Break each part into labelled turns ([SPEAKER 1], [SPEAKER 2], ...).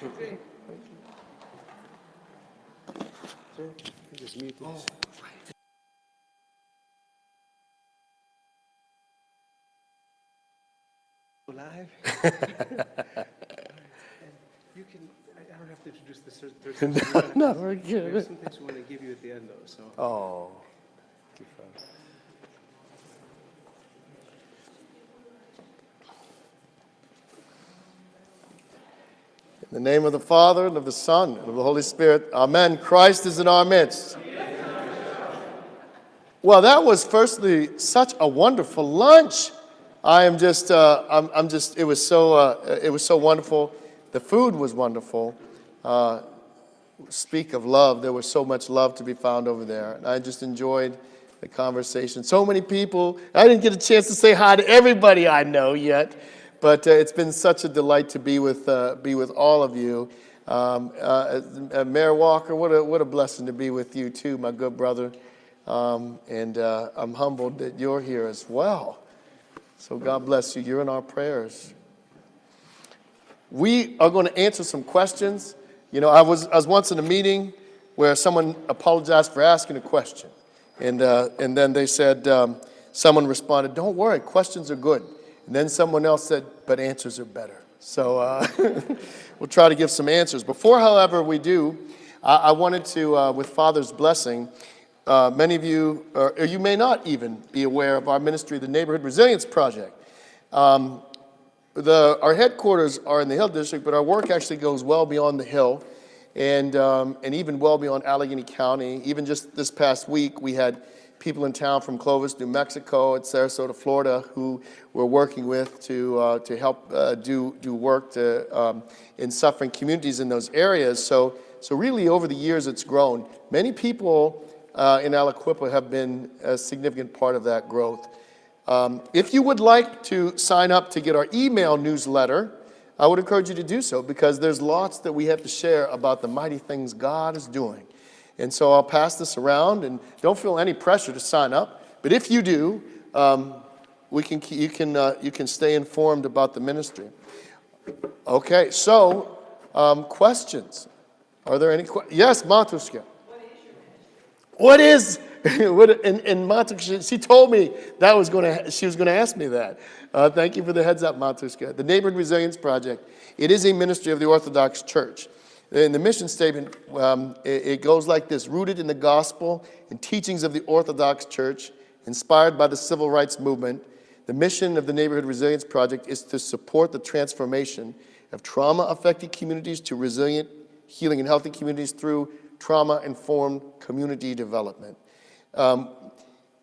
[SPEAKER 1] Okay. Sir, just mute this. Live? You can, I don't have to introduce the third.
[SPEAKER 2] No, we're
[SPEAKER 1] We have
[SPEAKER 2] good.
[SPEAKER 1] some things we want to give you at the end, though, so.
[SPEAKER 2] Oh. Thank you, Father. In the name of the Father, and of the Son, and of the Holy Spirit, amen. Christ is in our midst. Well, that was firstly such a wonderful lunch. I'm just, it was so wonderful. The food was wonderful. Speak of love, there was so much love to be found over there. And I just enjoyed the conversation. So many people. I didn't get a chance to say hi to everybody I know yet, but it's been such a delight to be with all of you. Mayor Walker, what a blessing to be with you too, my good brother. And I'm humbled that you're here as well. So God bless you. You're in our prayers. We are going to answer some questions. You know, I was once in a meeting where someone apologized for asking a question. And then they said, someone responded, "Don't worry, questions are good." And then someone else said, "But answers are better." So we'll try to give some answers. Before, however, we do, I wanted to, with Father's blessing, many of you, or you may not even be aware of our ministry, the Neighborhood Resilience Project. Our headquarters are in the Hill District, but our work actually goes well beyond the Hill, and even well beyond Allegheny County. Even just this past week, we had people in town from Clovis, New Mexico, and Sarasota, Florida, who we're working with to help do work in suffering communities in those areas. So really, over the years, it's grown. Many people in Aliquippa have been a significant part of that growth. If you would like to sign up to get our email newsletter, I would encourage you to do so, because there's lots that we have to share about the mighty things God is doing. And so I'll pass this around, and don't feel any pressure to sign up. But if you do, you can stay informed about the ministry. Okay, so questions. Are there any questions? Yes, Matushka. What is, and Matushka, she told me she was going to ask me that. Thank you for the heads up, Matushka. The Neighborhood Resilience Project, it is a ministry of the Orthodox Church. In the mission statement, it goes like this: rooted in the gospel and teachings of the Orthodox Church, inspired by the civil rights movement, the mission of the Neighborhood Resilience Project is to support the transformation of trauma-affected communities to resilient, healing, and healthy communities through trauma-informed community development.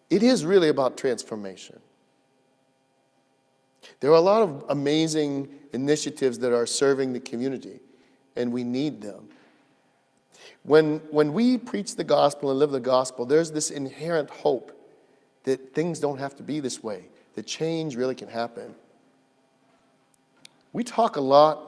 [SPEAKER 2] It is really about transformation. There are a lot of amazing initiatives that are serving the community, and we need them. When we preach the gospel and live the gospel, there's this inherent hope that things don't have to be this way, that change really can happen. We talk a lot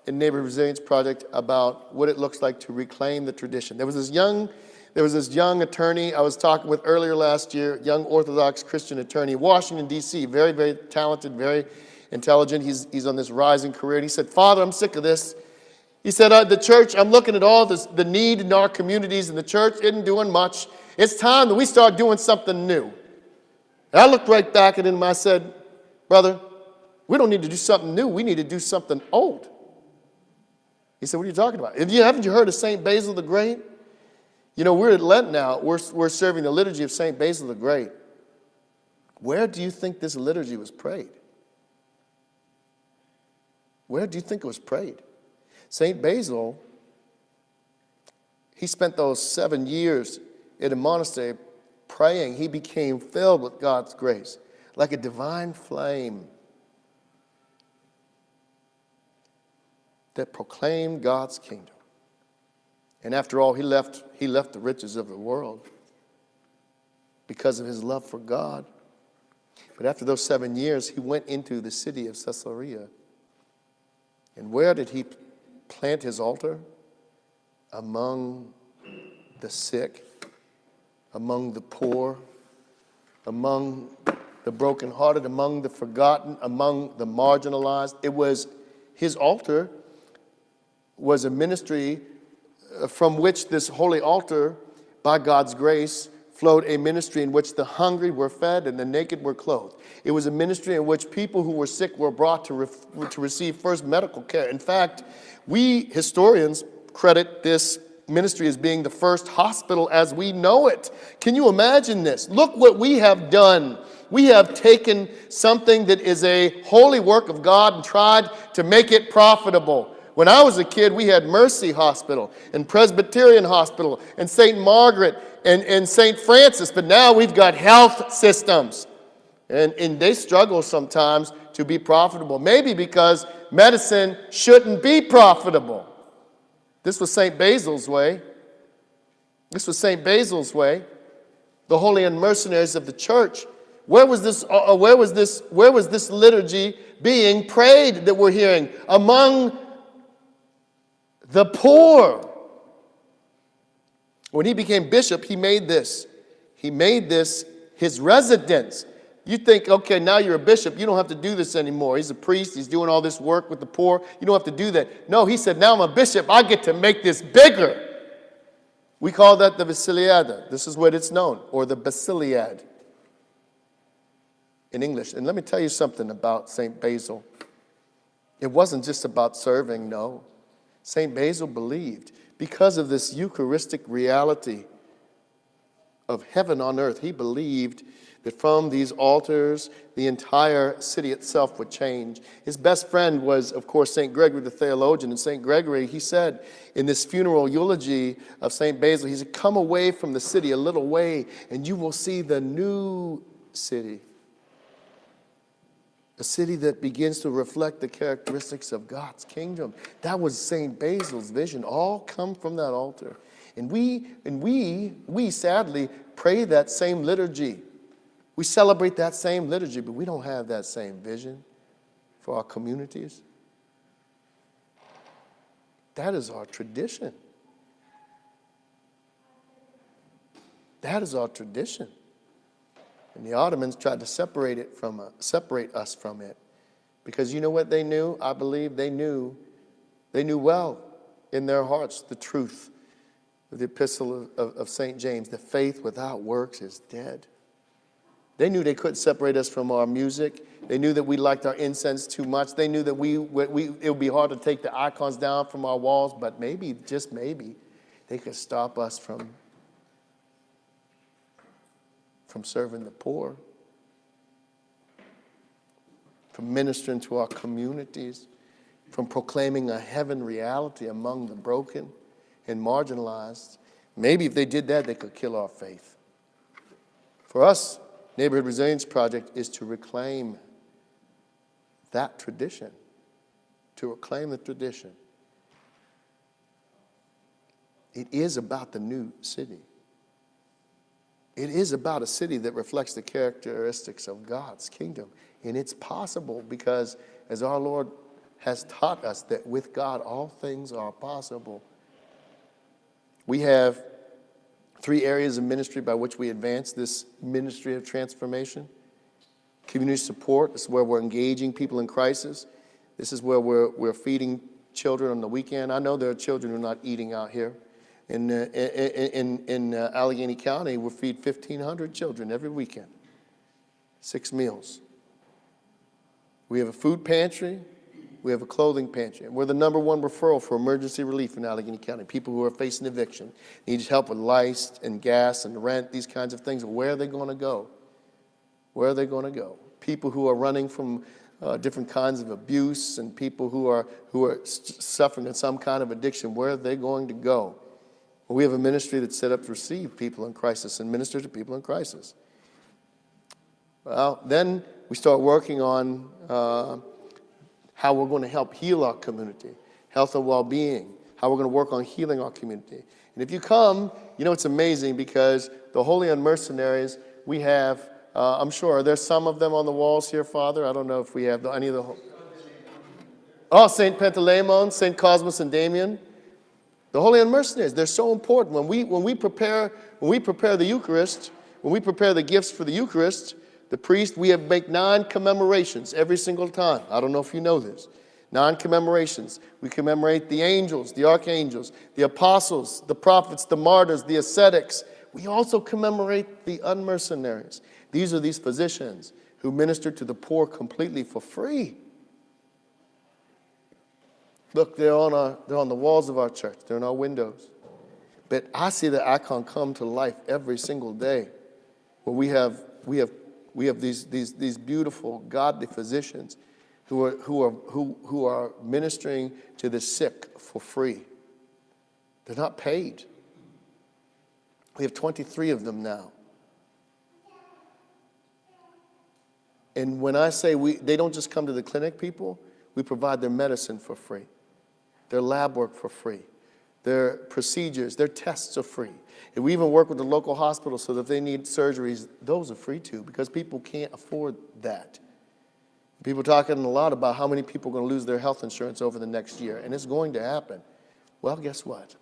[SPEAKER 2] in Neighborhood Resilience Project about what it looks like to reclaim the tradition. There was this young attorney I was talking with earlier last year, young Orthodox Christian attorney, Washington, D.C., very, very talented, very intelligent. He's on this rising career. And he said, "Father, I'm sick of this." He said, "The church, I'm looking at all this, the need in our communities, and the church isn't doing much. It's time that we start doing something new." And I looked right back at him and I said, "Brother, we don't need to do something new. We need to do something old." He said, "What are you talking about? Haven't you heard of St. Basil the Great? You know, we're at Lent now. We're serving the liturgy of St. Basil the Great. Where do you think this liturgy was prayed? Where do you think it was prayed? St. Basil, he spent those 7 years in a monastery praying. He became filled with God's grace, like a divine flame that proclaimed God's kingdom. And after all, he left the riches of the world because of his love for God. But after those 7 years, he went into the city of Caesarea. And where did he plant his altar? Among the sick, among the poor, among the brokenhearted, among the forgotten, among the marginalized. It was his altar was a ministry from which this holy altar, by God's grace, flowed a ministry in which the hungry were fed and the naked were clothed. It was a ministry in which people who were sick were brought to receive first medical care. In fact, we historians credit this ministry as being the first hospital as we know it. Can you imagine this? Look what we have done. We have taken something that is a holy work of God and tried to make it profitable. When I was a kid, we had Mercy Hospital and Presbyterian Hospital and St. Margaret and St. Francis, but now we've got health systems. And they struggle sometimes to be profitable, maybe because medicine shouldn't be profitable. This was St. Basil's way. This was St. Basil's way. The holy and mercenaries of the church. Where was this liturgy being prayed that we're hearing? Among the poor. When he became bishop, he made this his residence. You think, okay, now you're a bishop, you don't have to do this anymore. He's a priest, he's doing all this work with the poor. You don't have to do that. No, he said, now I'm a bishop, I get to make this bigger. We call that the Basiliade. This is what it's known, or the Basiliade in English. And let me tell you something about St. Basil. It wasn't just about serving, no. St. Basil believed, because of this Eucharistic reality of heaven on earth, he believed that from these altars, the entire city itself would change. His best friend was, of course, St. Gregory the theologian. And St. Gregory, he said in this funeral eulogy of St. Basil, he said, come away from the city a little way, and you will see the new city. A city that begins to reflect the characteristics of God's kingdom. That was St. Basil's vision, all come from that altar. And we sadly pray that same liturgy. We celebrate that same liturgy, but we don't have that same vision for our communities. That is our tradition. That is our tradition. And the Ottomans tried to separate us from it. Because you know what they knew? I believe they knew well in their hearts the truth of the epistle of St. James. The faith without works is dead. They knew they couldn't separate us from our music. They knew that we liked our incense too much. They knew that it would be hard to take the icons down from our walls, but maybe, just maybe, they could stop us from serving the poor, from ministering to our communities, from proclaiming a heaven reality among the broken and marginalized. Maybe if they did that, they could kill our faith. For us, Neighborhood Resilience Project is to reclaim that tradition, to reclaim the tradition. It is about the new city. It is about a city that reflects the characteristics of God's kingdom. And it's possible because, as our Lord has taught us, that with God all things are possible. We have 3 areas of ministry by which we advance this ministry of transformation. Community support, this is where we're engaging people in crisis. This is where we're feeding children on the weekend. I know there are children who are not eating out here. In Allegheny County, we feed 1,500 children every weekend, 6 meals. We have a food pantry. We have a clothing pantry. And we're the #1 referral for emergency relief in Allegheny County. People who are facing eviction, need help with lights and gas and rent, these kinds of things. Where are they going to go? Where are they going to go? People who are running from different kinds of abuse and people who are suffering in some kind of addiction, where are they going to go? Well, we have a ministry that's set up to receive people in crisis and minister to people in crisis. Well, then we start working on how we're going to help heal our community, health and well-being, how we're going to work on healing our community. And if you come, you know it's amazing because the Holy and Mercenaries, we have, I'm sure, there's some of them on the walls here, Father. I don't know if we have any of the... Oh, St. Pantaleimon, St. Cosmas and Damian. The Holy and Mercenaries, they're so important. When we prepare the Eucharist, when we prepare the gifts for the Eucharist, the priest, we make 9 commemorations every single time. I don't know if you know this. Non-commemorations. We commemorate the angels, the archangels, the apostles, the prophets, the martyrs, the ascetics. We also commemorate the unmercenaries. These are these physicians who minister to the poor completely for free. Look, they're on the walls of our church. They're in our windows. But I see the icon come to life every single day, where we have these beautiful, godly physicians who are ministering to the sick for free. They're not paid. We have 23 of them now. And when I say they don't just come to the clinic, people, we provide their medicine for free, their lab work for free, their procedures, their tests are free. And we even work with the local hospital so that if they need surgeries, those are free too, because people can't afford that. People are talking a lot about how many people are going to lose their health insurance over the next year, and it's going to happen. Well, guess what?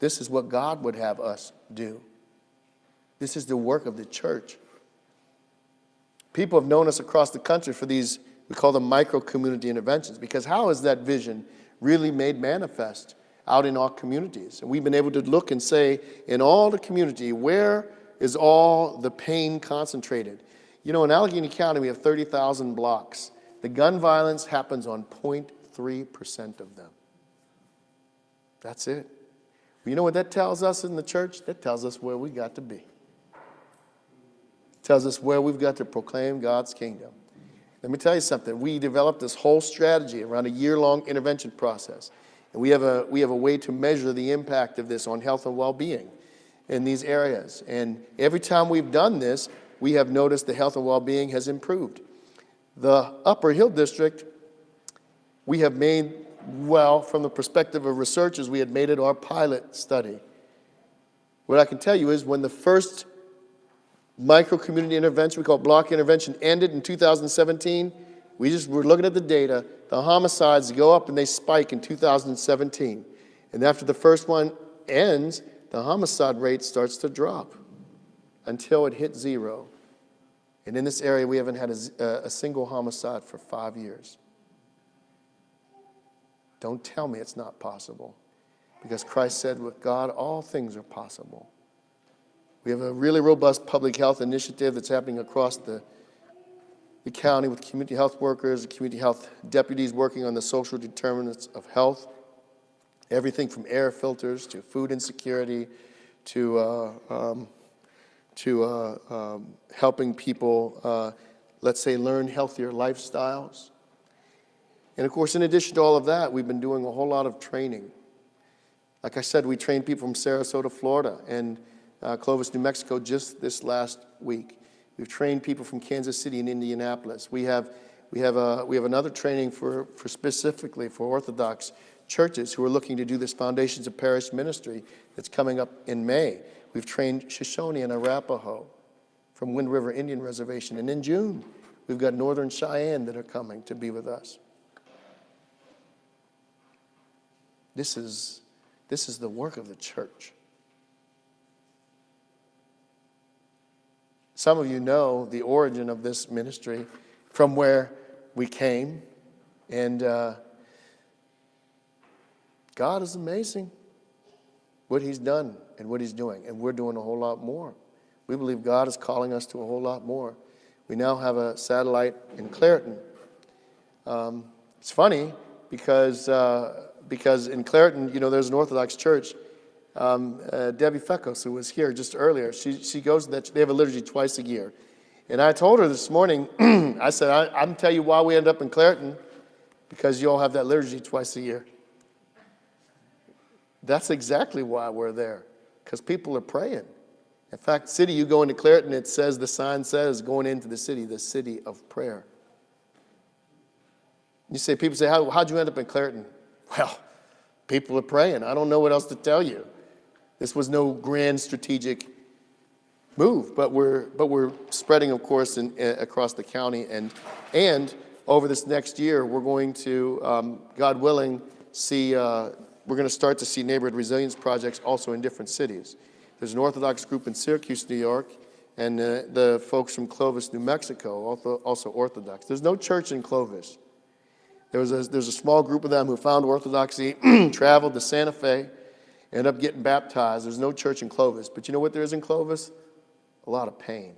[SPEAKER 2] This is what God would have us do. This is the work of the church. People have known us across the country for these, we call them micro-community interventions, because how is that vision really made manifest out in our communities? And we've been able to look and say, in all the community, where is all the pain concentrated? You know, in Allegheny County, we have 30,000 blocks. The gun violence happens on 0.3% of them. That's it. You know what that tells us in the church? That tells us where we got to be. Tells us where we've got to proclaim God's kingdom. Let me tell you something. We developed this whole strategy around a year-long intervention process. And we have a way to measure the impact of this on health and well-being in these areas. And every time we've done this, we have noticed the health and well-being has improved. The Upper Hill District, we have made, well, from the perspective of researchers, we had made it our pilot study. What I can tell you is when the first micro-community intervention, we call it block intervention, ended in 2017, we were looking at the data. The homicides go up and they spike in 2017. And after the first one ends, the homicide rate starts to drop until it hits 0. And in this area, we haven't had a single homicide for 5 years. Don't tell me it's not possible, because Christ said with God, all things are possible. We have a really robust public health initiative that's happening across the county with community health workers, community health deputies working on the social determinants of health. Everything from air filters to food insecurity to helping people, let's say, learn healthier lifestyles. And of course, in addition to all of that, we've been doing a whole lot of training. Like I said, we trained people from Sarasota, Florida, and Clovis, New Mexico, just this last week. We've trained people from Kansas City and Indianapolis. We have another training for specifically for Orthodox churches who are looking to do this Foundations of Parish Ministry that's coming up in May. We've trained Shoshone and Arapaho from Wind River Indian Reservation. And in June, we've got Northern Cheyenne that are coming to be with us. This is the work of the church. Some of you know the origin of this ministry from where we came. And God is amazing, what he's done and what he's doing. And we're doing a whole lot more. We believe God is calling us to a whole lot more. We now have a satellite in Clairton. It's funny because in Clairton, you know, there's an Orthodox church. Debbie Fekos, who was here just earlier, she goes to that. They have a liturgy twice a year. And I told her this morning, I said, I'm tell you why we end up in Clairton, because you all have that liturgy twice a year. That's exactly why we're there, because people are praying. In fact, city, you go into Clairton, it says, the sign says, going into the city of prayer. You say, people say, how'd you end up in Clairton? Well, people are praying. I don't know what else to tell you. This was no grand strategic move, but we're spreading, of course, across the county, and over this next year, we're going to, God willing, we're going to start to see neighborhood resilience projects also in different cities. There's an Orthodox group in Syracuse, New York, and the folks from Clovis, New Mexico, also Orthodox. There's no church in Clovis There's a small group of them who found Orthodoxy, traveled to Santa Fe, ended up getting baptized. There's no church in Clovis. But you know what there is in Clovis? A lot of pain.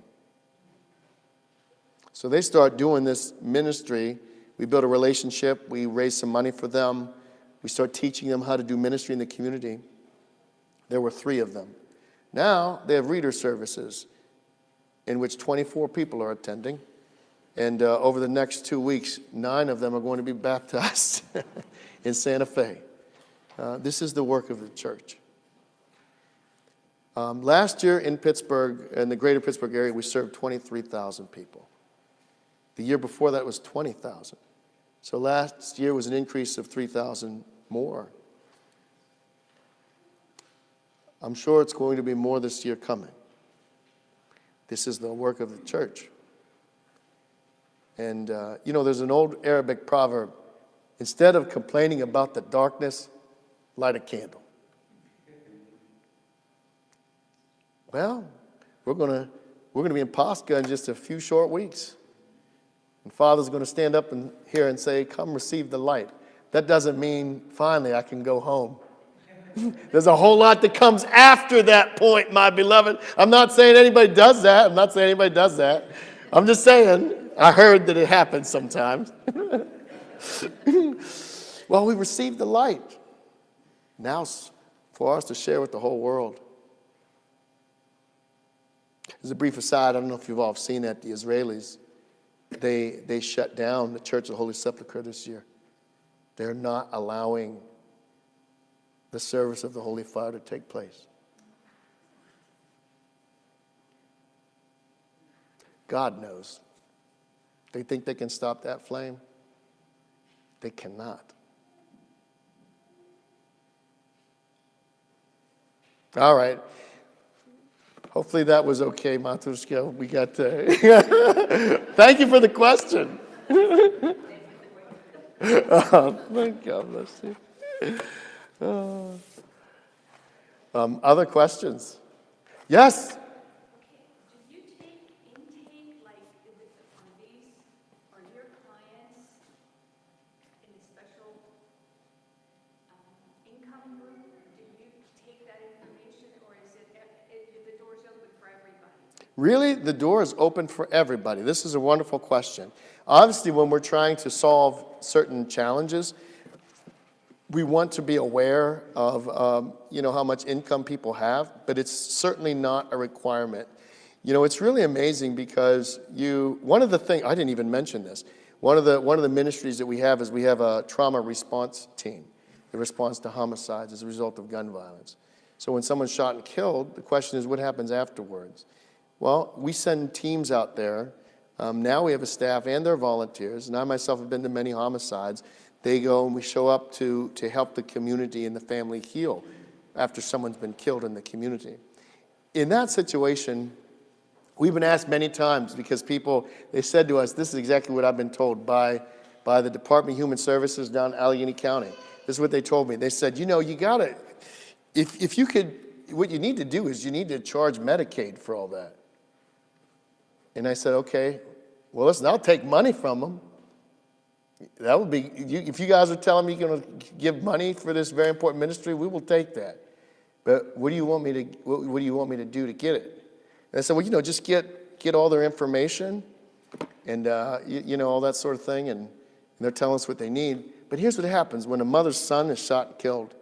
[SPEAKER 2] So they start doing this ministry. We build a relationship. We raise some money for them. We start teaching them how to do ministry in the community. There were 3 of them. Now they have reader services in which 24 people are attending. And over the next 2 weeks, 9 of them are going to be baptized in Santa Fe. This is the work of the church. Last year in Pittsburgh, in the greater Pittsburgh area, we served 23,000 people. The year before that was 20,000. So last year was an increase of 3,000 more. I'm sure it's going to be more this year coming. This is the work of the church. And, there's an old Arabic proverb. Instead of complaining about the darkness, light a candle. Well, we're going to be in Pascha in just a few short weeks. And Father's going to stand up here and say, come receive the light. That doesn't mean finally I can go home. There's a whole lot that comes after that point, my beloved. I'm not saying anybody does that. I'm just saying, I heard that it happens sometimes. Well, we received the light. Now it's for us to share with the whole world. As a brief aside, I don't know if you've all seen that, the Israelis, they shut down the Church of the Holy Sepulchre this year. They're not allowing the service of the Holy Fire to take place. God knows. They think they can stop that flame? They cannot. All right. Hopefully that was okay, Matushka. We got thank you for the question. Thank God bless you. Other questions? Yes?
[SPEAKER 3] Do you take intake, like, on these, or your clients in a special income group? Do you take that information, or is the door's open for everybody?
[SPEAKER 2] Really, the door is open for everybody. This is a wonderful question. Obviously, when we're trying to solve certain challenges, we want to be aware of, how much income people have, but it's certainly not a requirement. It's really amazing because one of the things, I didn't even mention this, one of the ministries that we have is we have a trauma response team that responds to homicides as a result of gun violence. So when someone's shot and killed, the question is what happens afterwards? Well, we send teams out there. Now we have a staff and they're volunteers, and I myself have been to many homicides. They go and we show up to help the community and the family heal after someone's been killed in the community. In that situation, we've been asked many times because they said to us, this is exactly what I've been told by the Department of Human Services down in Allegheny County. This is what they told me. They said, you gotta, if you could, what you need to do is you need to charge Medicaid for all that. And I said, okay, well, listen, I'll take money from them. That would be, if you guys are telling me you're going to give money for this very important ministry, we will take that. But what do you want me to do to get it? And I said, well, just get all their information and all that sort of thing, and they're telling us what they need. But here's what happens when a mother's son is shot and killed.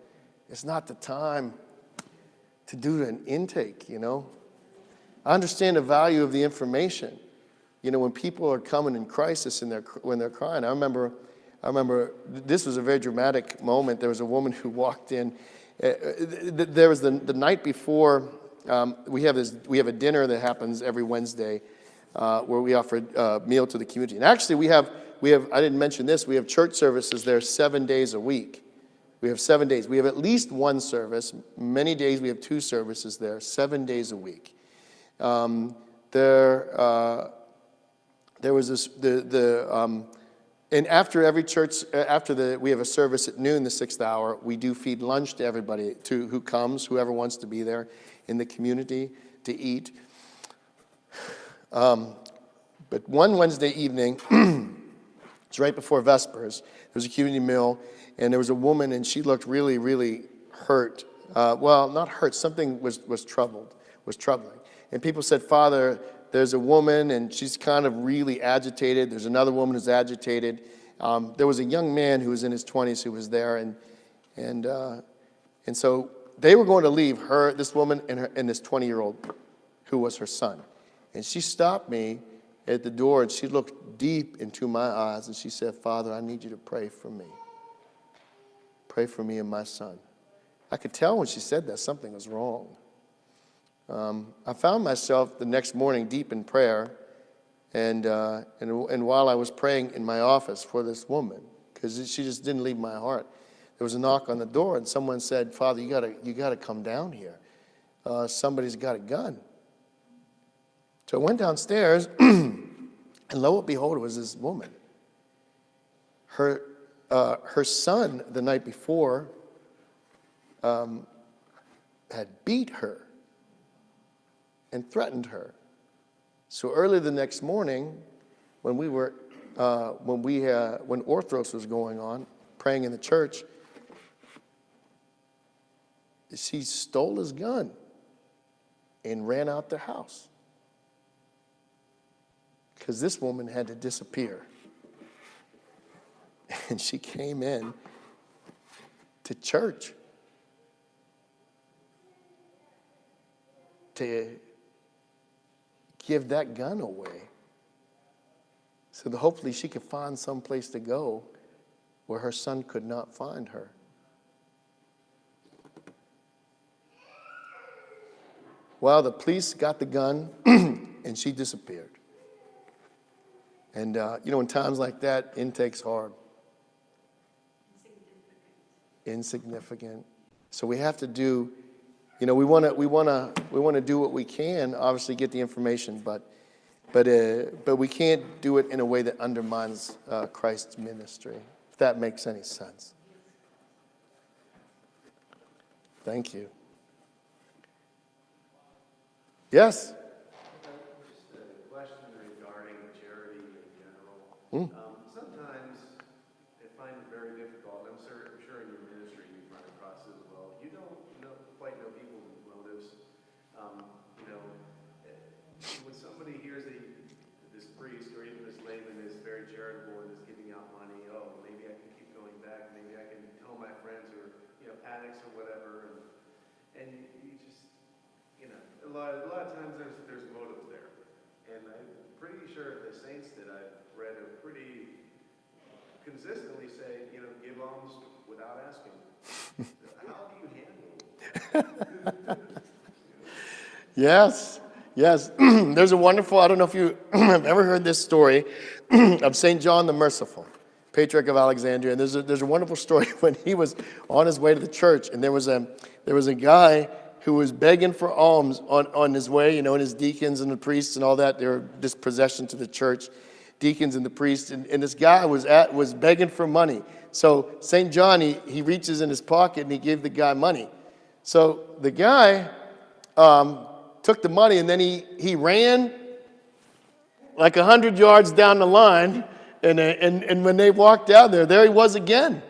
[SPEAKER 2] It's not the time to do an intake. I understand the value of the information. When people are coming in crisis and when they're crying. I remember this was a very dramatic moment. There was a woman who walked in. There was the night before. We have a dinner that happens every Wednesday where we offer a meal to the community. And actually, we have. I didn't mention this. We have church services there 7 days a week. We have 7 days. We have at least one service. Many days we have 2 services there. 7 days a week. There was this, and after every church, we have a service at noon, the 6th hour, we do feed lunch to everybody who comes, whoever wants to be there in the community to eat. But one Wednesday evening, It's right before Vespers. There was a community meal, and there was a woman, and she looked really, really hurt. Well, not hurt. Something was troubling. And people said, Father, there's a woman, and she's kind of really agitated. There's another woman who's agitated. There was a young man who was in his 20s who was there, and so they were going to leave her, this woman, and this 20-year-old who was her son. And she stopped me at the door, and she looked deep into my eyes, and she said, Father, I need you to pray for me. Pray for me and my son. I could tell when she said that something was wrong. I found myself the next morning deep in prayer, and while I was praying in my office for this woman, because she just didn't leave my heart, there was a knock on the door, and someone said, Father, you gotta come down here. Somebody's got a gun. So I went downstairs, and lo and behold, it was this woman. Her son, the night before, had beat her and threatened her. So early the next morning, when Orthros was going on, praying in the church, she stole his gun and ran out the house. Because this woman had to disappear. And she came in to church to give that gun away so that hopefully she could find some place to go where her son could not find her. Well, the police got the gun and she disappeared. And, in times like that, intake's hard. Insignificant. So we have to do, we want to do what we can, obviously get the information, but we can't do it in a way that undermines Christ's ministry, if that makes any sense. Thank you. Yes?
[SPEAKER 4] Just a question regarding charity in general. Sometimes I find it very difficult, and I'm sure in your ministry you run across it as well. You don't quite know people's motives. When somebody hears that this priest or even this layman is very charitable and is giving out money, maybe I can keep going back, maybe I can tell my friends who are addicts or whatever, and you just a lot of times there's motives there, and I'm pretty sure the saints that I've read are pretty consistently say, give alms without asking. How do you handle it?
[SPEAKER 2] Yes. There's a wonderful, I don't know if you have ever heard this story of St. John the Merciful, Patriarch of Alexandria. And there's a wonderful story when he was on his way to the church, and there was a guy who was begging for alms on his way, and his deacons and the priests and all that, they were dispossession to the church, deacons and the priests, and this guy was begging for money. So St. John, he reaches in his pocket and he gave the guy money. So the guy took the money, and then he ran like 100 yards down the line, and when they walked out there he was again.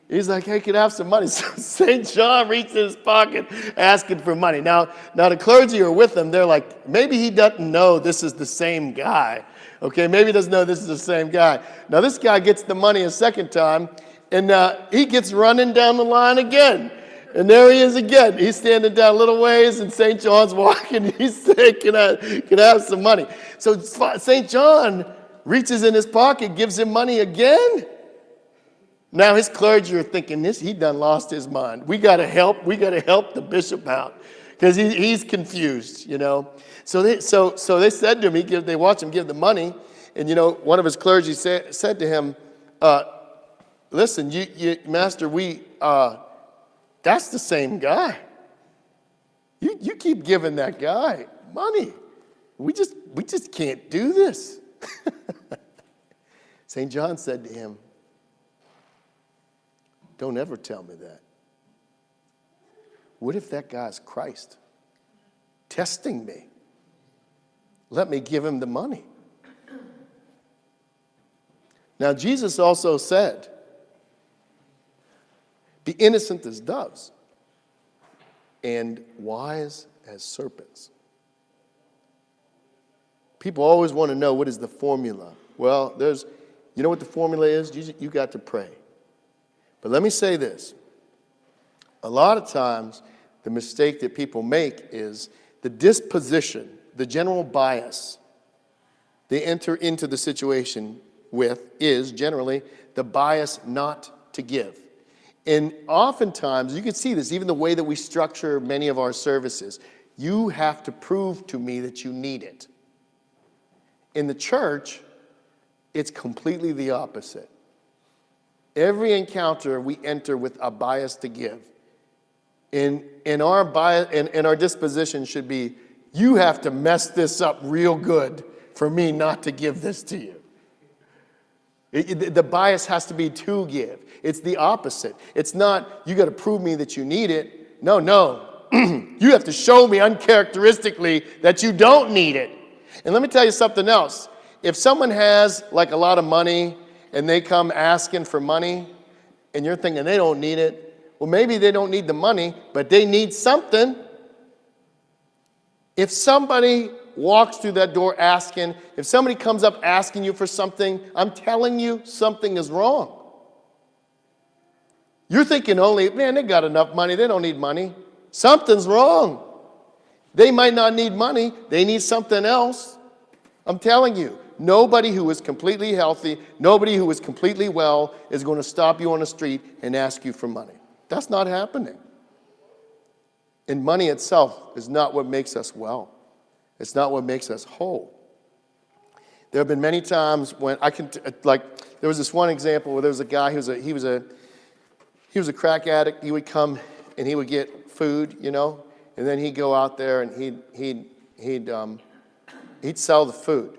[SPEAKER 2] He's like, hey, can I have some money? So St. John reached in his pocket asking for money. Now the clergy are with him. They're like, maybe he doesn't know this is the same guy. Okay, maybe he doesn't know this is the same guy. Now this guy gets the money a second time, and he gets running down the line again. And there he is again. He's standing down a little ways, and St. John's walking. He's saying, can I have some money? So St. John reaches in his pocket, gives him money again. Now his clergy are thinking, he done lost his mind. We got to help the bishop out, because he's confused, So they said to him, they watch him give the money, and one of his clergy said to him, listen, Master, that's the same guy. You keep giving that guy money. We just can't do this. St. John said to him, don't ever tell me that. What if that guy's Christ testing me? Let me give him the money. Now, Jesus also said, be innocent as doves and wise as serpents. People always want to know, what is the formula? Well, you know what the formula is? You got to pray. But let me say this. A lot of times, the mistake that people make is the disposition, the general bias they enter into the situation with is generally the bias not to give. And oftentimes, you can see this, even the way that we structure many of our services. You have to prove to me that you need it. In the church, it's completely the opposite. Every encounter we enter with a bias to give. And our bias and our disposition should be, you have to mess this up real good for me not to give this to you. The bias has to be to give. It's the opposite. It's not, you got to prove me that you need it. No. You have to show me uncharacteristically that you don't need it. And let me tell you something else. If someone has like a lot of money and they come asking for money and you're thinking they don't need it, well, maybe they don't need the money, but they need something. If somebody walks through that door asking, if somebody comes up asking you for something, I'm telling you something is wrong. You're thinking only, man, they got enough money, they don't need money. Something's wrong. They might not need money, they need something else. I'm telling you, nobody who is completely healthy, nobody who is completely well is going to stop you on the street and ask you for money. That's not happening. And money itself is not what makes us well. It's not what makes us whole. There have been many times when there was this one example where there was a guy he was a crack addict. He would come and he would get food, and then he'd go out there and he'd sell the food.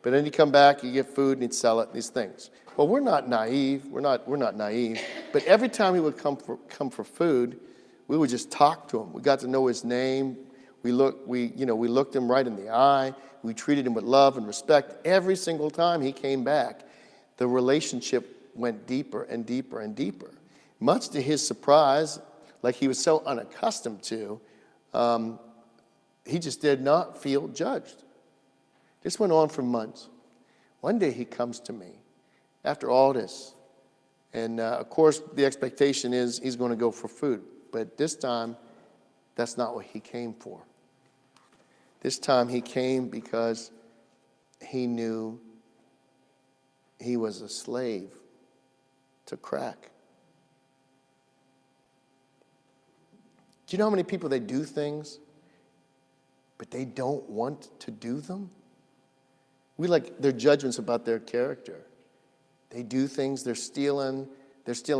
[SPEAKER 2] But then he'd come back, he'd get food, and he'd sell it, these things. Well, we're not naive. We're not naive. But every time he would come for food, we would just talk to him. We got to know his name. We looked him right in the eye. We treated him with love and respect. Every single time he came back, the relationship went deeper and deeper and deeper. Much to his surprise, like he was so unaccustomed to, he just did not feel judged. This went on for months. One day he comes to me after all this. And of course, the expectation is he's going to go for food. But this time, that's not what he came for. This time he came because he knew he was a slave to crack. Do you know how many people, they do things, but they don't want to do them? We like their judgments about their character. They do things, they're stealing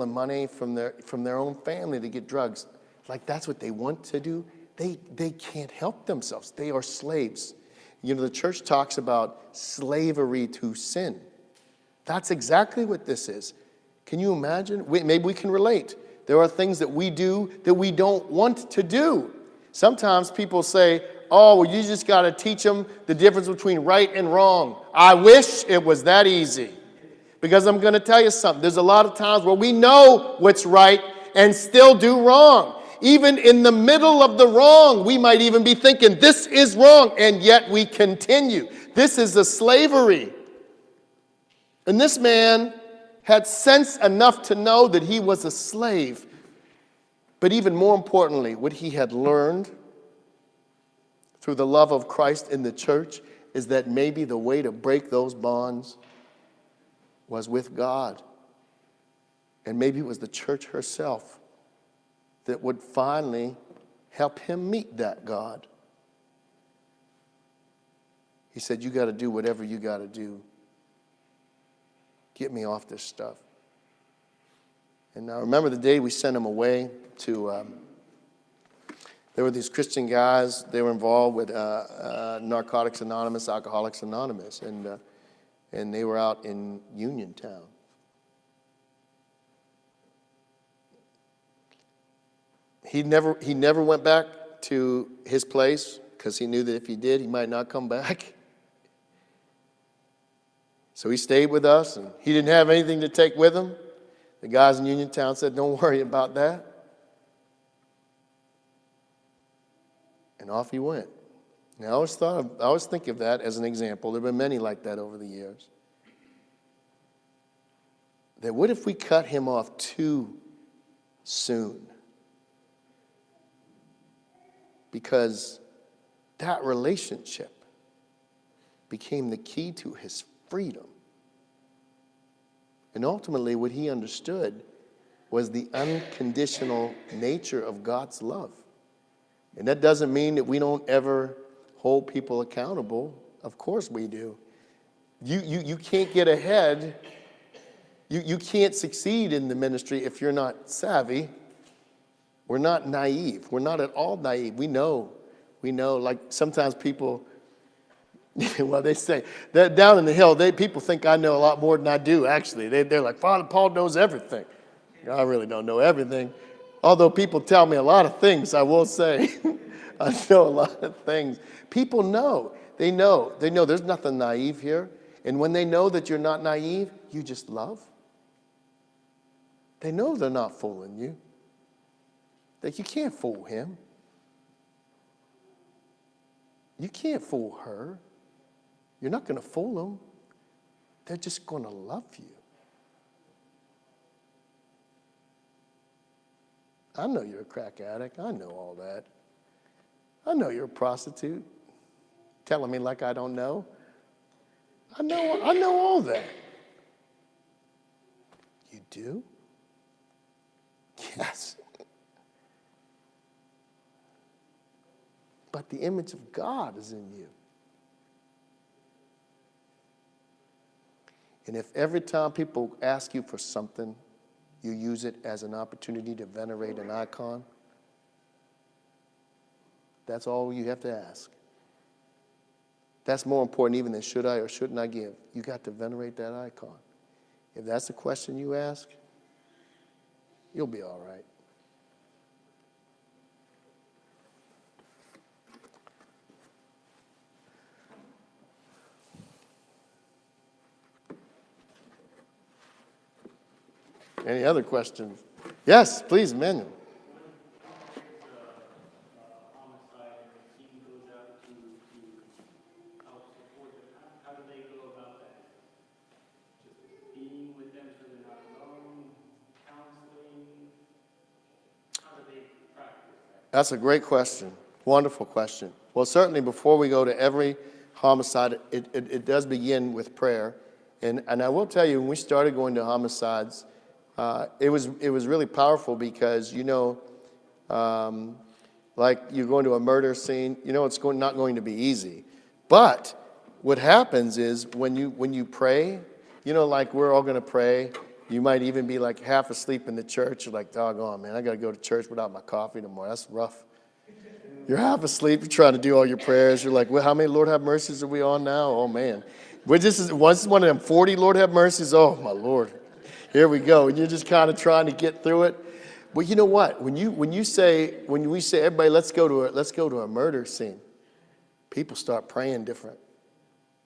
[SPEAKER 2] money from their own family to get drugs. Like that's what they want to do. They can't help themselves. They are slaves. The church talks about slavery to sin. That's exactly what this is. Can you imagine? Maybe we can relate. There are things that we do that we don't want to do. Sometimes people say, oh, well, you just got to teach them the difference between right and wrong. I wish it was that easy. Because I'm going to tell you something. There's a lot of times where we know what's right and still do wrong. Even in the middle of the wrong, we might even be thinking, this is wrong, and yet we continue. This is a slavery. And this man had sense enough to know that he was a slave. But even more importantly, what he had learned through the love of Christ in the church is that maybe the way to break those bonds was with God. And maybe it was the church herself that would finally help him meet that God. He said, you got to do whatever you got to do. Get me off this stuff. And I remember the day we sent him away to, there were these Christian guys, they were involved with Narcotics Anonymous, Alcoholics Anonymous, and they were out in Uniontown. He never went back to his place because he knew that if he did, he might not come back. So he stayed with us, and he didn't have anything to take with him. The guys in Uniontown said, don't worry about that. And off he went. And I always think of that as an example. There have been many like that over the years. That what if we cut him off too soon? Because that relationship became the key to his freedom. And ultimately, what he understood was the unconditional nature of God's love. And that doesn't mean that we don't ever hold people accountable. Of course we do. You can't get ahead. You can't succeed in the ministry if you're not savvy. We're not naive. We're not at all naive. We know. Like sometimes people, well, they say that down in the hill, people think I know a lot more than I do, actually. They're like, Father Paul knows everything. I really don't know everything. Although people tell me a lot of things, I will say. I know a lot of things. People know. They know. There's nothing naive here. And when they know that you're not naive, you just love. They know they're not fooling you. That you can't fool him. You can't fool her. You're not going to fool them. They're just going to love you. I know you're a crack addict. I know all that. I know you're a prostitute. Telling me like I don't know. I know all that. You do? Yes. But the image of God is in you. And if every time people ask you for something, you use it as an opportunity to venerate an icon, that's all you have to ask. That's more important even than should I or shouldn't I give. You got to venerate that icon. If that's the question you ask, you'll be all right. Any other questions? Yes, please, Emmanuel. That's a great question. Wonderful question. Well, certainly before we go to every homicide, it does begin with prayer. And I will tell you, when we started going to homicides, it was really powerful because, like you're going to a murder scene, it's not going to be easy. But what happens is when you pray, like we're all going to pray, you might even be like half asleep in the church. You're like, doggone, man, I got to go to church without my coffee tomorrow. That's rough. You're half asleep. You're trying to do all your prayers. You're like, well, how many Lord have mercies are we on now? Oh, man. This is one of them 40 Lord have mercies. Oh, my Lord. Here we go. And you're just kind of trying to get through it. But you know what? When we say, everybody, let's go to a murder scene, people start praying different.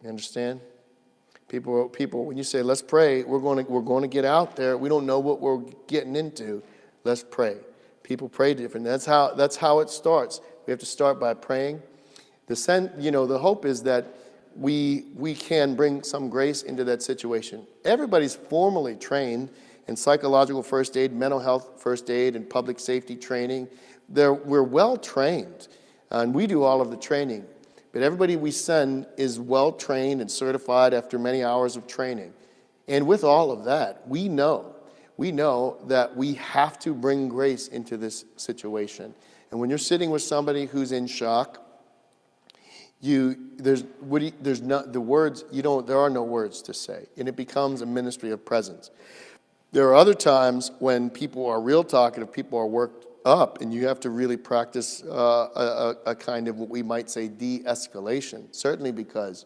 [SPEAKER 2] You understand? People, when you say, let's pray, we're going to get out there. We don't know what we're getting into. Let's pray. People pray different. That's how it starts. We have to start by praying. The hope is that we can bring some grace into that situation. Everybody's formally trained in psychological first aid, mental health first aid, and public safety training. We're well trained, and we do all of the training. But everybody we send is well trained and certified after many hours of training. And with all of that, we know that we have to bring grace into this situation. And when you're sitting with somebody who's in shock, there are no words to say, and it becomes a ministry of presence. There are other times when people are real talkative, people are worked up, and you have to really practice a kind of what we might say de-escalation, certainly because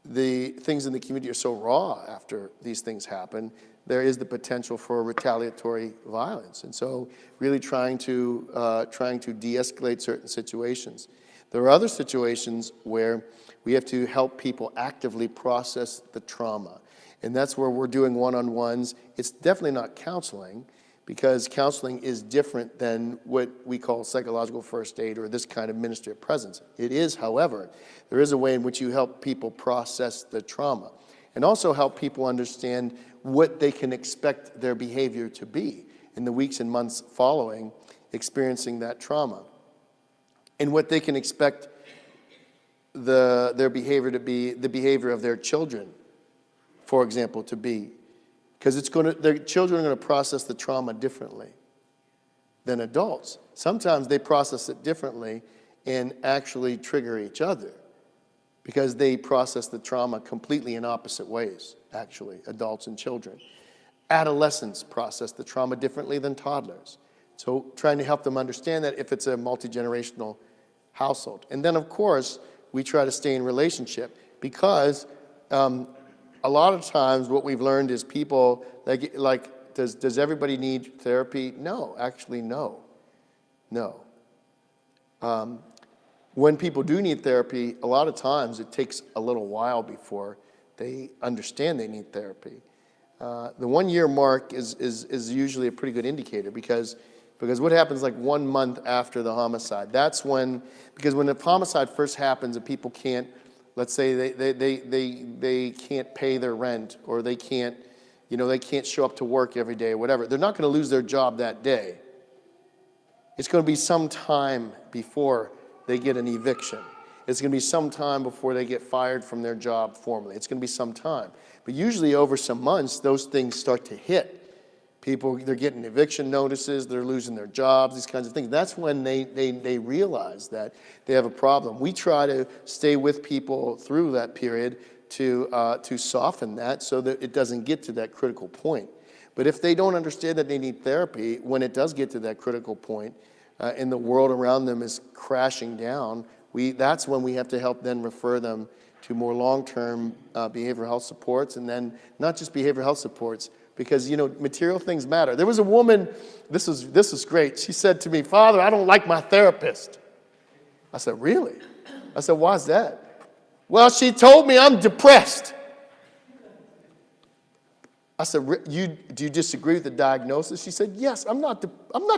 [SPEAKER 2] the things in the community are so raw after these things happen. There is the potential for retaliatory violence, and so really trying to de-escalate certain situations. There are other situations where we have to help people actively process the trauma. And that's where we're doing one-on-ones. It's definitely not counseling, because counseling is different than what we call psychological first aid or this kind of ministry of presence. It is, however, there is a way in which you help people process the trauma and also help people understand what they can expect their behavior to be in the weeks and months following experiencing that trauma, and what they can expect their behavior to be, the behavior of their children, for example, to be. Because their children are going to process the trauma differently than adults. Sometimes they process it differently and actually trigger each other because they process the trauma completely in opposite ways, actually, adults and children. Adolescents process the trauma differently than toddlers. So trying to help them understand that if it's a multi-generational household. And then, of course, we try to stay in relationship because a lot of times what we've learned is people, does everybody need therapy? No, actually, no. No. When people do need therapy, a lot of times it takes a little while before they understand they need therapy. The 1 year mark is usually a pretty good indicator because what happens like 1 month after the homicide? That's when, because when the homicide first happens and people can't, let's say they can't pay their rent, or they can't show up to work every day or whatever, they're not going to lose their job that day. It's going to be some time before they get an eviction. It's going to be some time before they get fired from their job formally. It's going to be some time. But usually over some months, those things start to hit. People, they're getting eviction notices, they're losing their jobs, these kinds of things. That's when they realize that they have a problem. We try to stay with people through that period to soften that so that it doesn't get to that critical point. But if they don't understand that they need therapy, when it does get to that critical point and the world around them is crashing down, that's when we have to help then refer them to more long-term behavioral health supports, and then not just behavioral health supports, because, material things matter. There was a woman, this was great. She said to me, "Father, I don't like my therapist." I said, "Really?" I said, "Why's that?" "Well, she told me I'm depressed." I said, "Do you disagree with the diagnosis?" She said, "Yes, I'm not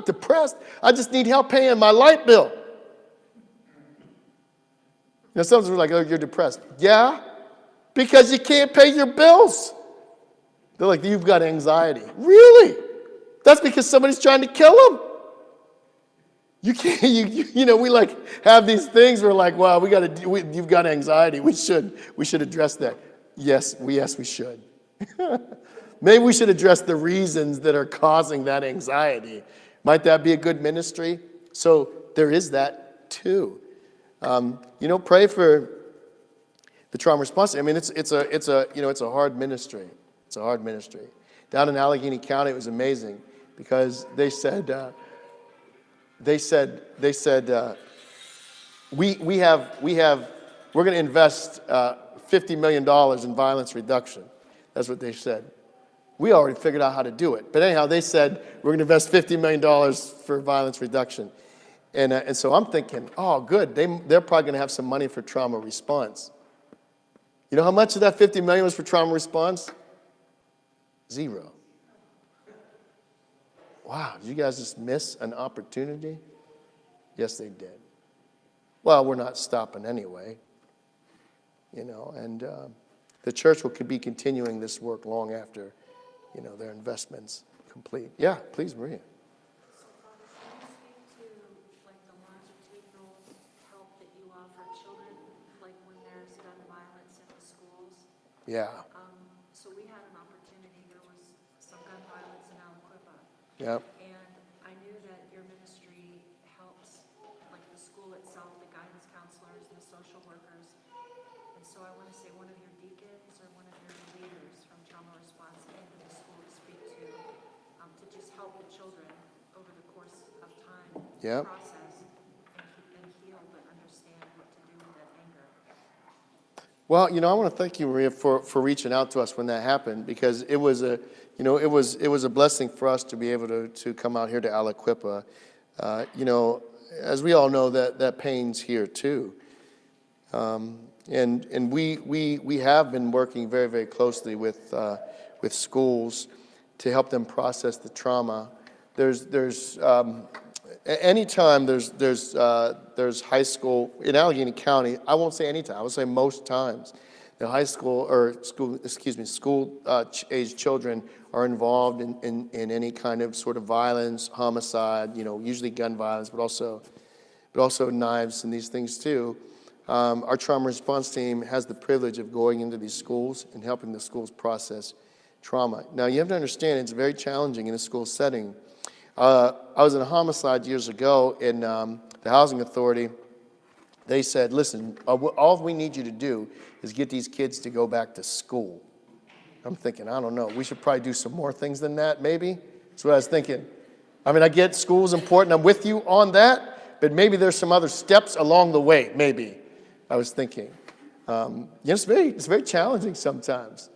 [SPEAKER 2] depressed. I just need help paying my light bill." Some people are like, "Oh, you're depressed." "Yeah, because you can't pay your bills." They're like, "You've got anxiety." "Really?" "That's because somebody's trying to kill him." You can't, we have these things where "Wow, you've got anxiety. We should address that." Yes, we should. Maybe we should address the reasons that are causing that anxiety. Might that be a good ministry? So there is that too. Pray for the trauma response. I mean, it's a hard ministry. It's a hard ministry. Down in Allegheny County, it was amazing because they said we're going to invest $50 million in violence reduction. That's what they said. We already figured out how to do it. But anyhow, they said we're going to invest $50 million for violence reduction. And so I'm thinking, oh, good. They're probably going to have some money for trauma response. You know how much of that $50 million was for trauma response? 0. Wow, did you guys just miss an opportunity? Yes, they did. Well, we're not stopping anyway. And the church will be continuing this work long after, their investments complete. Yeah, please, Maria.
[SPEAKER 3] So, Father, can you speak to, the longitudinal help that you offer children, when there's gun violence in the schools?
[SPEAKER 2] Yeah.
[SPEAKER 3] So we had an opportunity, there was some gun violence in Aliquippa.
[SPEAKER 2] Yep.
[SPEAKER 3] And I knew that your ministry helps, the school itself, the guidance counselors, the social workers. And so I want to say one of your deacons or one of your leaders from trauma response came to the school to speak to just help the children over the course of time
[SPEAKER 2] Yep.
[SPEAKER 3] process and heal, but understand what to do with that anger.
[SPEAKER 2] Well, I want to thank you, Maria, for reaching out to us when that happened, because it was a blessing for us to be able to come out here to Aliquippa. as we all know, that pain's here too. And we have been working very, very closely with schools to help them process the trauma. Anytime there's high school in Allegheny County, I won't say anytime, I would say most times, the school-age children are involved in any kind of sort of violence, homicide, usually gun violence, but also knives and these things too. Our trauma response team has the privilege of going into these schools and helping the schools process trauma. Now, you have to understand, it's very challenging in a school setting. I was in a homicide years ago, and the housing authority, they said, listen, all we need you to do is get these kids to go back to school. I'm thinking, I don't know, we should probably do some more things than that, maybe? That's what I was thinking. I mean, I get school's important, I'm with you on that, but maybe there's some other steps along the way, maybe, I was thinking. It's very challenging sometimes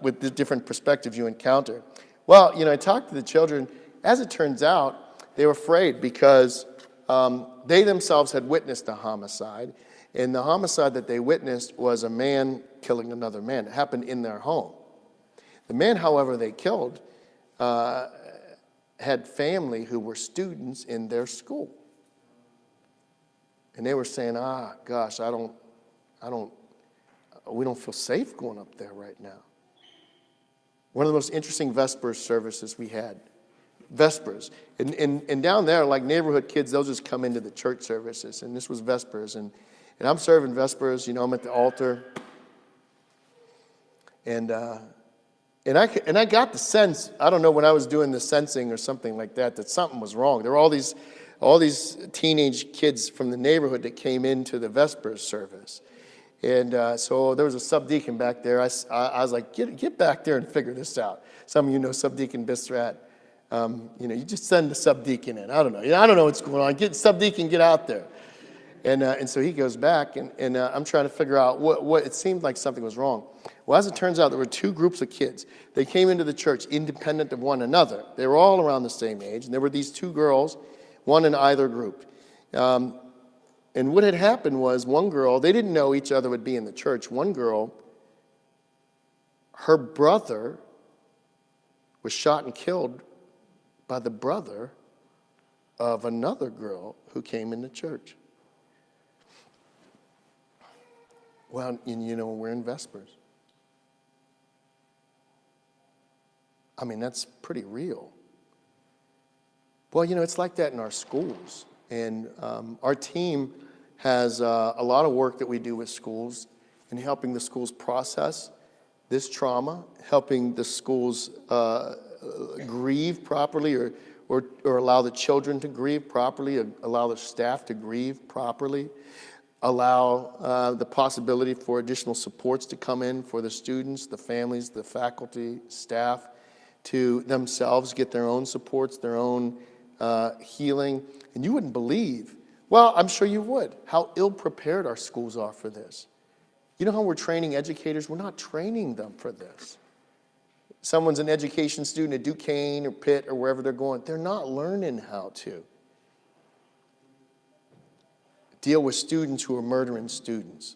[SPEAKER 2] with the different perspectives you encounter. Well, I talked to the children. As it turns out, they were afraid because they themselves had witnessed a homicide, and the homicide that they witnessed was a man killing another man. It happened in their home. The man, however, they killed had family who were students in their school. And they were saying, gosh, we don't feel safe going up there right now. One of the most interesting Vespers services we had. Vespers. And down there, like neighborhood kids, they'll just come into the church services. And this was Vespers. And I'm serving Vespers, I'm at the altar. And I got the sense, I don't know, when I was doing the sensing or something like that something was wrong. There were all these teenage kids from the neighborhood that came into the Vespers service. And so there was a subdeacon back there. I was like, get back there and figure this out. Some of you know Subdeacon Bistrat. You just send the subdeacon in. I don't know. I don't know what's going on. Subdeacon, get out there. And so he goes back, and I'm trying to figure out what it seemed like something was wrong. Well, as it turns out, there were two groups of kids. They came into the church independent of one another. They were all around the same age, and there were these two girls, one in either group. And what had happened was one girl, they didn't know each other would be in the church. One girl, her brother was shot and killed by the brother of another girl who came into church. Well, and we're in Vespers. I mean, that's pretty real. Well, it's like that in our schools. And our team has a lot of work that we do with schools in helping the schools process this trauma, helping the schools grieve properly or allow the children to grieve properly, or allow the staff to grieve properly, allow the possibility for additional supports to come in for the students, the families, the faculty, staff, to themselves get their own supports, their own healing. And you wouldn't believe, well, I'm sure you would, how ill-prepared our schools are for this. You know how we're training educators? We're not training them for this. Someone's an education student at Duquesne or Pitt or wherever they're going. They're not learning how to deal with students who are murdering students.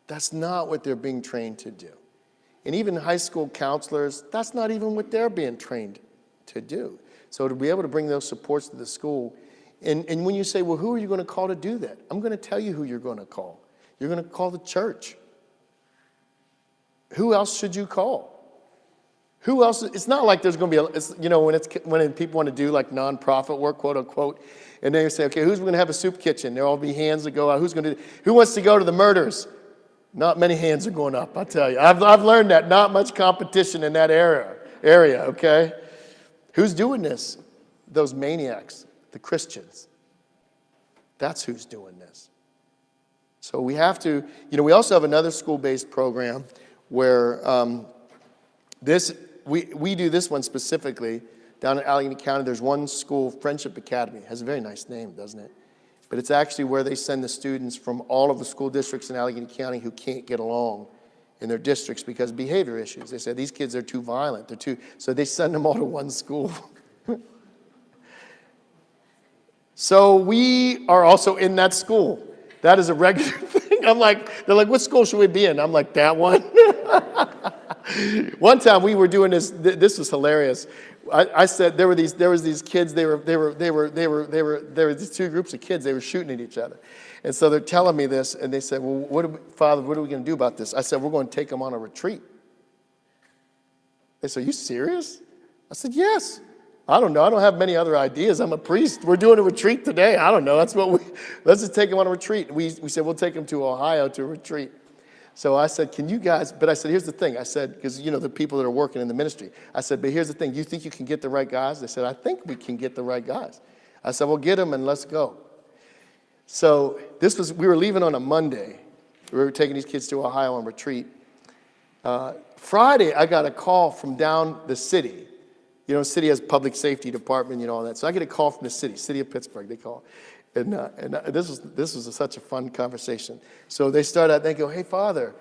[SPEAKER 2] That's not what they're being trained to do. And even high school counselors, that's not even what they're being trained to do. So to be able to bring those supports to the school, and when you say, well, who are you going to call to do that? I'm going to tell you who you're going to call. You're going to call the church. Who else should you call? Who else? It's not like there's going to be, when people want to do like nonprofit work, quote unquote, and they say, okay, who's going to have a soup kitchen? There'll all be hands that go out. Who wants to go to the murders? Not many hands are going up, I'll tell you. I've learned that. Not much competition in that area, okay? Who's doing this? Those maniacs, the Christians. That's who's doing this. So we have to, we also have another school-based program where we do this one specifically. Down in Allegheny County, there's one school, Friendship Academy. It has a very nice name, doesn't it? But it's actually where they send the students from all of the school districts in Allegheny County who can't get along in their districts because of behavior issues. They say, these kids are too violent. So they send them all to one school. So we are also in that school. That is a regular thing. I'm like, they're like, what school should we be in? I'm like, that one. One time we were doing this. This was hilarious. I said there were these kids. There were these two groups of kids. They were shooting at each other, and so they're telling me this, and they said, "Well, Father, what are we going to do about this?" I said, "We're going to take them on a retreat." They said, "Are you serious?" I said, "Yes." I don't know. I don't have many other ideas. I'm a priest. We're doing a retreat today. I don't know. Let's just take them on a retreat. We said, we'll take them to Ohio to a retreat. So I said, can you guys, but I said, here's the thing. I said, because, the people that are working in the ministry. I said, but here's the thing. You think you can get the right guys? They said, I think we can get the right guys. I said, well, get them and let's go. So we were leaving on a Monday. We were taking these kids to Ohio on retreat. Friday, I got a call from down the city. The city has public safety department, all that. So I get a call from the city of Pittsburgh, they call. And this was such a fun conversation. So they start out, they go, hey, Father,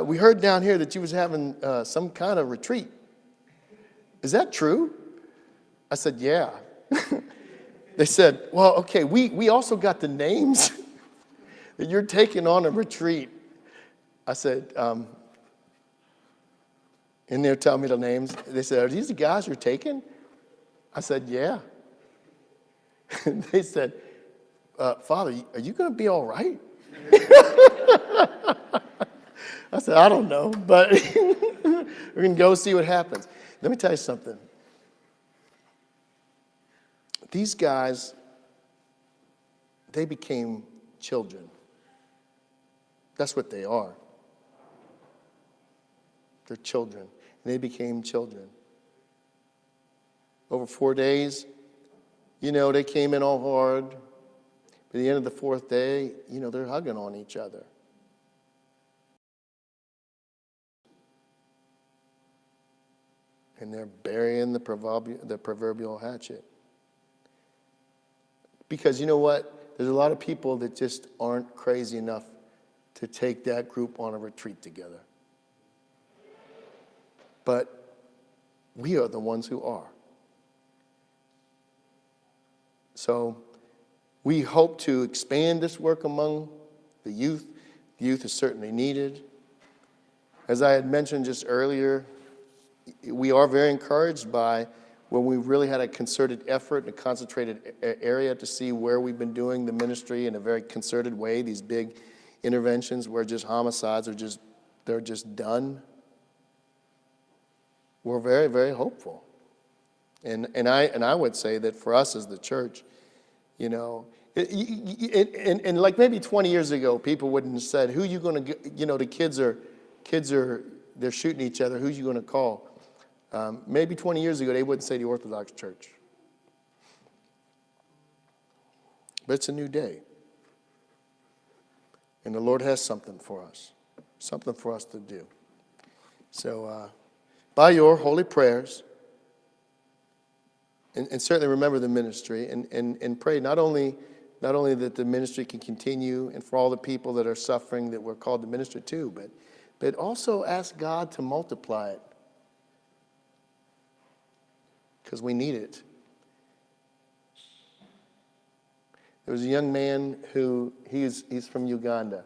[SPEAKER 2] we heard down here that you was having some kind of retreat. Is that true? I said, yeah. They said, well, okay, we also got the names that you're taking on a retreat. I said, and they're telling me the names. They said, are these the guys you're taking? I said, yeah. And they said, Father, are you going to be all right? I said, I don't know, but we're going to go see what happens. Let me tell you something. These guys, they became children. That's what they are. They're children. And they became children. Over 4 days, they came in all hard. But at the end of the fourth day, they're hugging on each other. And they're burying the proverbial hatchet. Because you know what? There's a lot of people that just aren't crazy enough to take that group on a retreat together. But we are the ones who are. So we hope to expand this work among the youth. The youth is certainly needed. As I had mentioned just earlier, we are very encouraged by when we really had a concerted effort in a concentrated area to see where we've been doing the ministry in a very concerted way, these big interventions where just homicides they're just done. We're very, very hopeful. And I would say that for us as the church, and like maybe 20 years ago, people wouldn't have said, who are you going to, the kids are, they're shooting each other, who are you going to call? Maybe 20 years ago, they wouldn't say the Orthodox Church. But it's a new day. And the Lord has something for us to do. So, by your holy prayers, and certainly remember the ministry, and pray not only that the ministry can continue, and for all the people that are suffering that we're called to minister to, but also ask God to multiply it, because we need it. There was a young man who, he's from Uganda.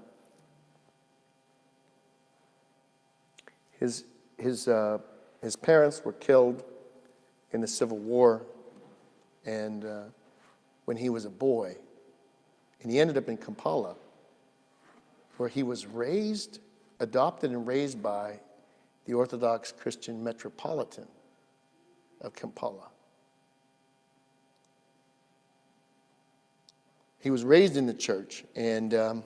[SPEAKER 2] His parents were killed in the Civil War, and when he was a boy, and he ended up in Kampala, where he was adopted and raised by the Orthodox Christian Metropolitan of Kampala. He was raised in the church, and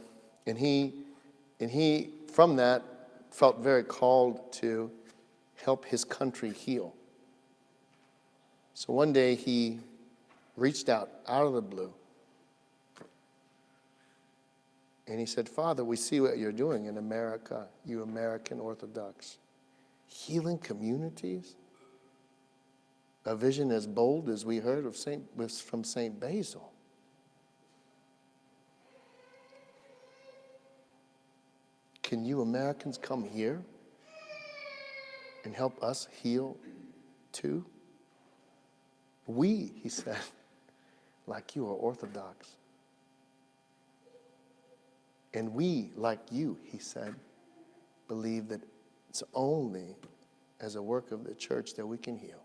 [SPEAKER 2] he from that felt very called to help his country heal. So one day he reached out of the blue, and he said, Father, we see what you're doing in America, you American Orthodox. Healing communities? A vision as bold as we heard from St. Basil. Can you Americans come here and help us heal too? We, he said, like you, are orthodox. And we, like you, he said, believe that it's only as a work of the church that we can heal.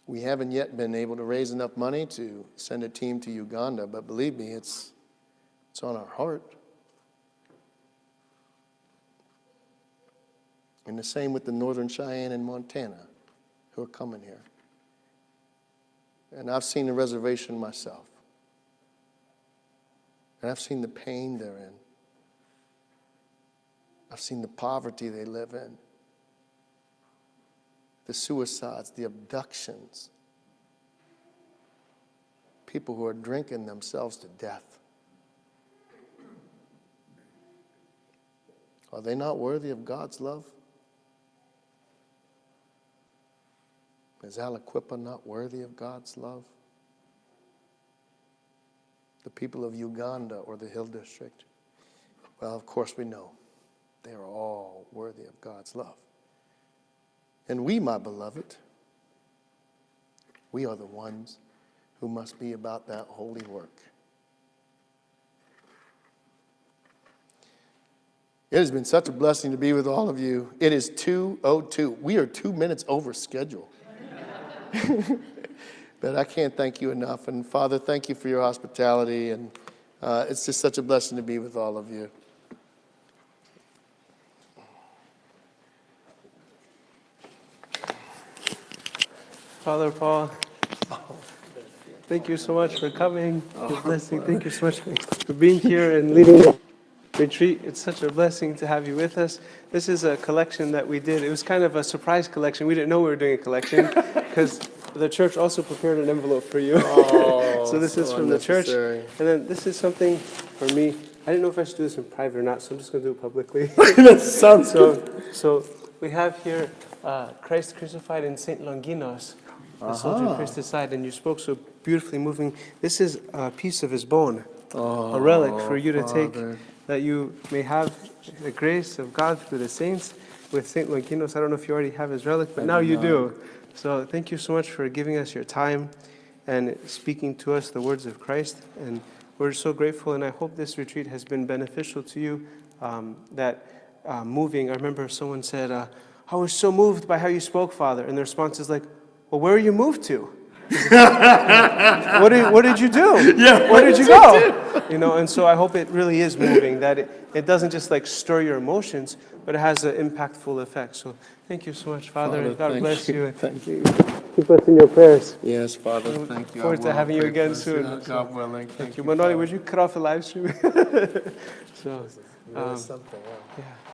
[SPEAKER 2] We haven't yet been able to raise enough money to send a team to Uganda, but believe me, it's on our heart. And the same with the Northern Cheyenne and Montana who are coming here. And I've seen the reservation myself. And I've seen the pain they're in. I've seen the poverty they live in. The suicides, the abductions. People who are drinking themselves to death. Are they not worthy of God's love? Is Aliquippa not worthy of God's love? The people of Uganda or the Hill District? Well, of course we know. They are all worthy of God's love. And we, my beloved, we are the ones who must be about that holy work. It has been such a blessing to be with all of you. It is 2:02. We are 2 minutes over schedule. But I can't thank you enough. And Father, thank you for your hospitality. And it's just such a blessing to be with all of you.
[SPEAKER 1] Father Paul, thank you so much for coming. It's a blessing. Thank you so much for being here and leading the retreat. It's such a blessing to have you with us. This is a collection that we did. It was kind of a surprise collection. We didn't know we were doing a collection because the church also prepared an envelope for you. So this is from the church. And then this is something for me. I didn't know if I should do this in private or not, so I'm just going to do it publicly.
[SPEAKER 2] That sounds good.
[SPEAKER 1] So we have here Christ crucified in St. Longinos, the soldier of Christ's side, and you spoke so beautifully moving. This is a piece of his bone, a relic for you to take, that you may have the grace of God through the saints with St. Longinos. I don't know if you already have his relic, but now you do. So thank you so much for giving us your time and speaking to us the words of Christ. And we're so grateful, and I hope this retreat has been beneficial to you, moving. I remember someone said, I was so moved by how you spoke, Father. And the response is like, well, where are you moved to? What did you do?
[SPEAKER 2] Yeah,
[SPEAKER 1] where did you go? You know, and so I hope it really is moving, that it doesn't just like stir your emotions, but it has an impactful effect. So thank you so much, Father, and God bless you.
[SPEAKER 2] Thank you.
[SPEAKER 1] Keep us in your prayers.
[SPEAKER 2] Yes, Father, thank you.
[SPEAKER 1] Look forward to having you again soon.
[SPEAKER 2] God willing.
[SPEAKER 1] Thank you. Manoli, would you cut off the live stream? So,
[SPEAKER 2] Really something,
[SPEAKER 1] yeah.